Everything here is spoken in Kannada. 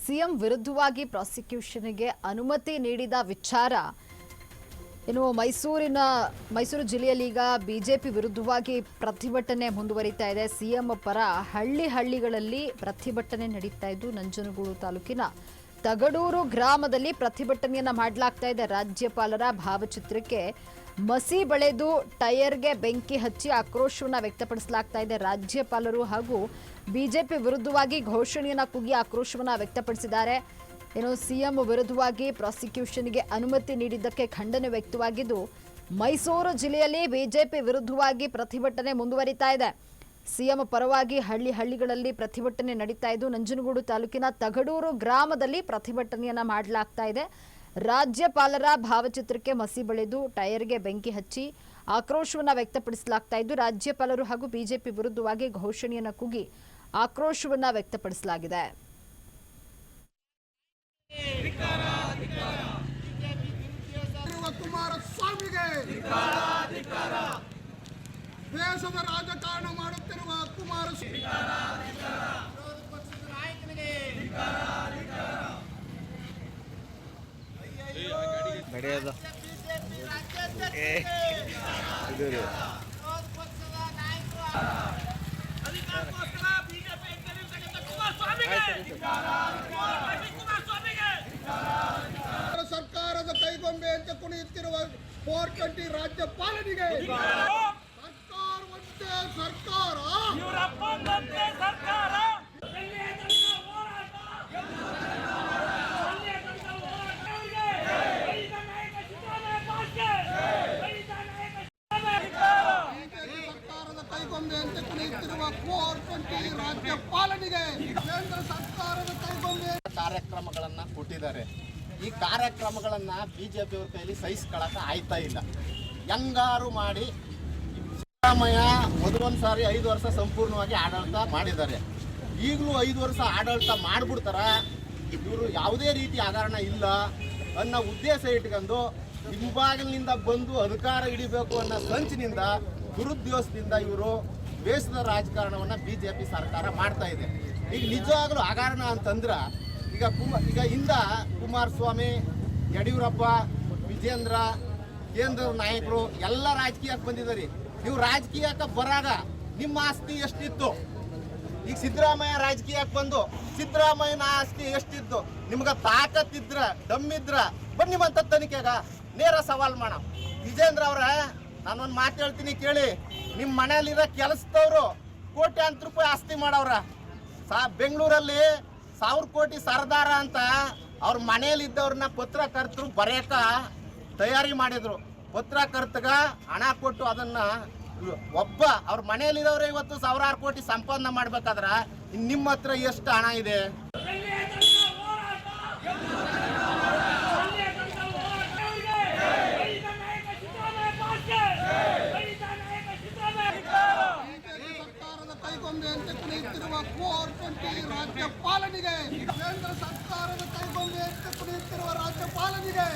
ಸಿಎಂ ವಿರುದ್ಧವಾಗಿ ಪ್ರಾಸಿಕ್ಯೂಷನ್ಗೆ ಅನುಮತಿ ನೀಡಿದ ವಿಚಾರ ಇನ್ನು ಮೈಸೂರು ಜಿಲ್ಲೆಯಲ್ಲಿ ಈಗ ಬಿಜೆಪಿ ವಿರುದ್ಧವಾಗಿ ಪ್ರತಿಭಟನೆ ಮುಂದುವರಿತಾ ಇದೆ. ಸಿಎಂ ಪರ ಹಳ್ಳಿಗಳಲ್ಲಿ ಪ್ರತಿಭಟನೆ ನಡೀತಾ ಇದ್ದು ನಂಜನಗೂಡು ತಾಲೂಕಿನ ತಗಡೂರು ಗ್ರಾಮದಲ್ಲಿ ಪ್ರತಿಭಟನೆಯನ್ನ ಮಾಡಲಾಗ್ತಾ ಇದೆ. ರಾಜ್ಯಪಾಲರ ಭಾವಚಿತ್ರಕ್ಕೆ ಮಸಿ ಬಳೆದು ಟೈರ್ಗೆ ಬೆಂಕಿ ಹಚ್ಚಿ ಆಕ್ರೋಶವನ್ನ ವ್ಯಕ್ತಪಡಿಸಲಾಗ್ತಾ ಇದೆ. ರಾಜ್ಯಪಾಲರು ಹಾಗೂ ಬಿಜೆಪಿ ವಿರುದ್ಧವಾಗಿ ಘೋಷಣೆಯನ್ನ ಕೂಗಿ ಆಕ್ರೋಶವನ್ನ ವ್ಯಕ್ತಪಡಿಸಿದ್ದಾರೆ. ಏನು ಸಿಎಂ ವಿರುದ್ಧವಾಗಿ ಪ್ರಾಸಿಕ್ಯೂಷನ್ಗೆ ಅನುಮತಿ ನೀಡಿದ್ದಕ್ಕೆ ಖಂಡನೆ ವ್ಯಕ್ತವಾಗಿದ್ದು ಮೈಸೂರು ಜಿಲ್ಲೆಯಲ್ಲಿ ಬಿಜೆಪಿ ವಿರುದ್ಧವಾಗಿ ಪ್ರತಿಭಟನೆ ಮುಂದುವರಿತಾ ಇದೆ. ಸಿಎಂ ಪರವಾಗಿ ಹಳ್ಳಿಗಳಲ್ಲಿ ಪ್ರತಿಭಟನೆ ನಡೀತಾ ಇದ್ದು ನಂಜನಗೂಡು ತಾಲೂಕಿನ ತಗಡೂರು ಗ್ರಾಮದಲ್ಲಿ ಪ್ರತಿಭಟನೆಯನ್ನ ಮಾಡಲಾಗ್ತಾ ಇದೆ. ರಾಜ್ಯಪಾಲರ ಭಾವಚಿತ್ರಕ್ಕೆ ಮಸಿ ಬಳಿದು ಟೈರ್ಗೆ ಬೆಂಕಿ ಹಚ್ಚಿ ಆಕ್ರೋಶವನ್ನ ವ್ಯಕ್ತಪಡಿಸಲಾಗ್ತಾ ಇದ್ದು ರಾಜ್ಯಪಾಲರು ಹಾಗೂ ಬಿಜೆಪಿ ವಿರುದ್ಧವಾಗಿ ಘೋಷಣೆಯನ್ನ ಕೂಗಿ ಆಕ್ರೋಶವನ್ನ ವ್ಯಕ್ತಪಡಿಸಲಾಗಿದೆ. ದೇಶದ ರಾಜಕಾರಣ ಮಾಡುತ್ತಿರುವ ಕುಮಾರಸ್ವಾಮಿ ಸರ್ಕಾರದ ಕೈಗೊಂಬೆ ಅಂತ ಕುಣಿಯುತ್ತಿರುವ 420 ರಾಜ್ಯಪಾಲನಿಗೆ ಸರ್ಕಾರ ಕೈಗೊಂಬೆ ಅಂತ ಕುಣಿಯುತ್ತಿರುವ 420 ರಾಜ್ಯಪಾಲನಿಗೆ ಕೇಂದ್ರ ಸರ್ಕಾರದ ಕೈಗೊಂಬೆ ಕಾರ್ಯಕ್ರಮಗಳನ್ನ ಕೊಟ್ಟಿದ್ದಾರೆ. ಈ ಕಾರ್ಯಕ್ರಮಗಳನ್ನ ಬಿಜೆಪಿಯವ್ರ ಕೈಲಿ ಸಹಿಸ್ಕೊಳಕ ಆಯ್ತಾ ಇಲ್ಲ. ಹೆಂಗಾರು ಮಾಡಿ ಸಿದ್ದರಾಮಯ್ಯ ಮೊದಲೊಂದು ಸಾರಿ 5 ವರ್ಷ ಸಂಪೂರ್ಣವಾಗಿ ಆಡಳಿತ ಮಾಡಿದ್ದಾರೆ. ಈಗಲೂ 5 ವರ್ಷ ಆಡಳಿತ ಮಾಡ್ಬಿಡ್ತಾರ, ಇವರು ಯಾವುದೇ ರೀತಿ ಹಗರಣ ಇಲ್ಲ ಅನ್ನೋ ಉದ್ದೇಶ ಇಟ್ಕೊಂಡು ಹಿಂಬಾಗಿಲಿನಿಂದ ಬಂದು ಅಧಿಕಾರ ಹಿಡಿಬೇಕು ಅನ್ನೋ ಸಂಚಿನಿಂದ ದುರುದ್ದೇಶದಿಂದ ಇವರು ದೇಶದ ರಾಜಕಾರಣವನ್ನು ಬಿಜೆಪಿ ಸರ್ಕಾರ ಮಾಡ್ತಾ ಇದೆ. ಈಗ ನಿಜವಾಗ್ಲೂ ಹಗರಣ ಅಂತಂದ್ರೆ ಈಗ ಹಿಂದ ಕುಮಾರಸ್ವಾಮಿ, ಯಡಿಯೂರಪ್ಪ, ವಿಜೇಂದ್ರ, ಕೇಂದ್ರ ನಾಯಕರು ಎಲ್ಲ ರಾಜಕೀಯಕ್ಕೆ ಬಂದಿದ್ದಾರೆ. ನೀವು ರಾಜಕೀಯಕ್ಕೆ ಬರಾಗ ನಿಮ್ಮ ಆಸ್ತಿ ಎಷ್ಟಿತ್ತು? ಈಗ ಸಿದ್ದರಾಮಯ್ಯ ರಾಜಕೀಯಕ್ಕೆ ಬಂದು ಸಿದ್ದರಾಮಯ್ಯನ ಆಸ್ತಿ ಎಷ್ಟಿತ್ತು? ನಿಮ್ಗೆ ತಾಕತ್ತಿದ್ರ ದಮ್ಮಿದ್ರ ಬನ್ನಿ ನಿಮ್ಮಂತ ತನಿಖೆಗ ನೇರ ಸವಾಲ್ ಮಾಡ. ವಿಜೇಂದ್ರ ಅವ್ರ ನಾನೊಂದು ಮಾತು ಹೇಳ್ತೀನಿ ಕೇಳಿ. ನಿಮ್ಮ ಮನೆಯಲ್ಲಿರೋ ಕೆಲಸದವರು ಕೋಟ್ಯಾಂತರ ರೂಪಾಯಿ ಆಸ್ತಿ ಮಾಡವ್ರ. ಬೆಂಗಳೂರಲ್ಲಿ 1000 ಕೋಟಿ ಸರ್ದಾರ ಅಂತ ಅವ್ರ ಮನೆಯಲ್ಲಿದ್ದವ್ರನ್ನ ಪತ್ರಕರ್ತರು ಬರೆಯಕ ತಯಾರಿ ಮಾಡಿದ್ರು. ಪತ್ರಕರ್ತಗ ಹಣ ಕೊಟ್ಟು ಅದನ್ನ ಒಬ್ಬ ಅವ್ರ ಮನೆಯಲ್ಲಿದ್ದವ್ರೆ ಇವತ್ತು 1000 ಕೋಟಿ ಸಂಪಾದನೆ ಮಾಡ್ಬೇಕಾದ್ರ ನಿಮ್ಮ ಹತ್ರ ಎಷ್ಟು ಹಣ ಇದೆ? ಸರ್ಕಾರದ ಕೈಗೊಂಬೆ ಅಂತ ಕುಣಿಯುತ್ತಿರುವ 420 ರಾಜ್ಯಪಾಲನಿಗೆ ಕೇಂದ್ರ ಸರ್ಕಾರದ ಕೈಗೊಂಬೆ ಅಂತ ಕುಣಿಯುತ್ತಿರುವ ರಾಜ್ಯಪಾಲನಿಗೆ